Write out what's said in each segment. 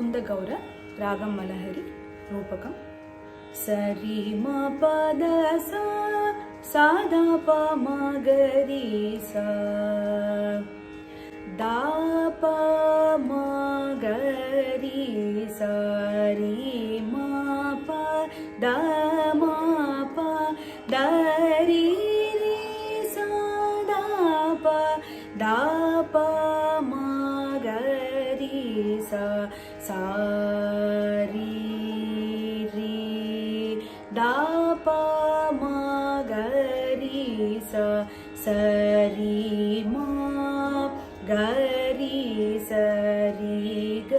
कुन्दगौर रागं मलहरी रूपकं सरि म पद सा सा ध प म ग रि सा दा प म ग रि सा रि म प द म प द रि रि सा दा प म ग रि सा सा रि रि दा प म ग रि सा ಸ ರಿ ಮ ಗ ರಿ ಸ ರಿ ಗ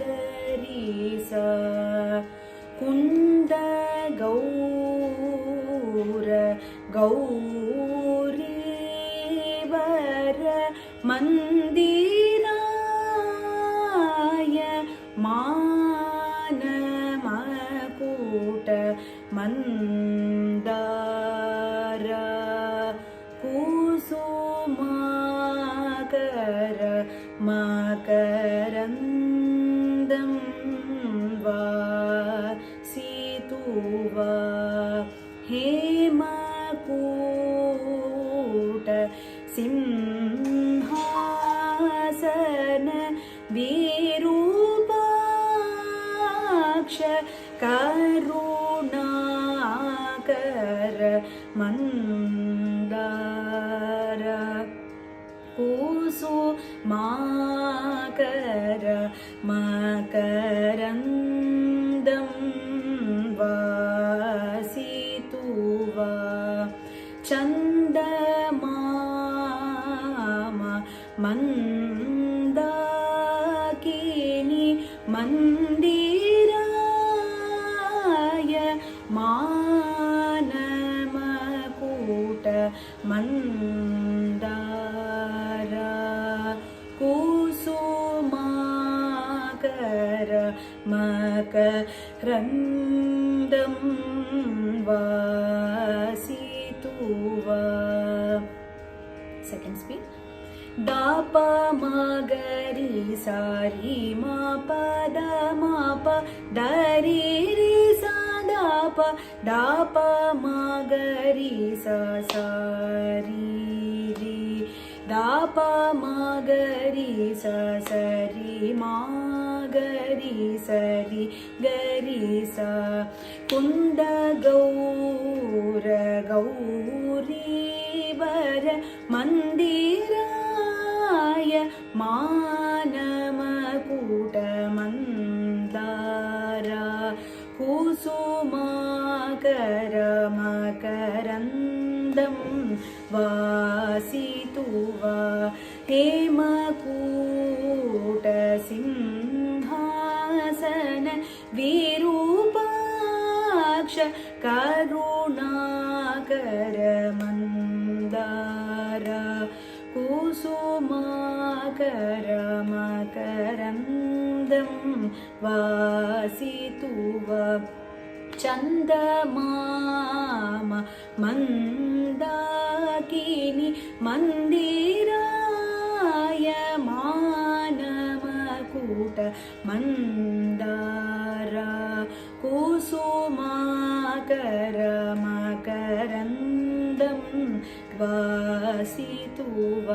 ರಿ ಸ ಕುಂದ ಗೌರ ಗೌರಿ ವರ ಮಂದಿರಾಯ ಮಾನ ಮಕೂಟ ಮಂದಾರ ಕುಸುಮಾಕರ ಮಕರಂದಂ ವಾಸಿತುವ ಹೇಮಕೂಟ ಸಿಂಹಾಸನ ವಿರೂಪಾಕ್ಷ ಕರುಣಾಕರ ಮಂದಾರ ಕುಸುಮಾಕರ ಮಕರಂದಂ ವಾಸಿತುವ ಚಂದಮಾಮ ಮಂದಾಕಿನಿ ಮಂದಿರಾಯ ಮಾನಮಕೂಟ ಮಂದಾರ ಕುಸುಮಾಕರ ಮಕರಂದಂ ವಾಸಿತುವ ಸೆಕೆಂಡ್ ಸ್ಪೀಡ್ ದಾ ಪ ಮ ಗ ರಿ ಸ ರಿ ಮ ಪ ದ ಮ ಪ ದ ರಿ ರಿ ಸ ದಾ ಪ ಮ ಗ ರಿ ಸ ಸ ರಿ ರಿ ದಾ ಪ ಮ ಗ ರಿ ಸ ಸ ರಿ ಮ ಗ ರಿ ಸ ರಿ ಗ ರಿ ಸ ಕುಂದ ಗೌರ ಗೌರಿ ವರ ಮಂದಿರಾಯ ಮಾನಮಕೂಟ ಮಂದಾರ ಕುಸುಮಾಕರ ಮಕರಂದಂ ವಾಸಿತುವ ಹೇಮಕೂಟ ಸಿಂಹಾಸನ ವಿರೂಪಾಕ್ಷ ಕರುಣಾಕರ ಮಂದಾರ ಕುಸುಮಾಕರ ಮಕರಂದಂ ವಾಸಿತುವ ಚಂದಮಾಮ ಮಂದಾಕಿನಿ ಮಂದಿರಾಯ ಮಾನಮಕೂಟ ಮಂದಾರ ಕುಸುಮಾಕರ ಮಕರಂದಂ ವಾಸಿತುವ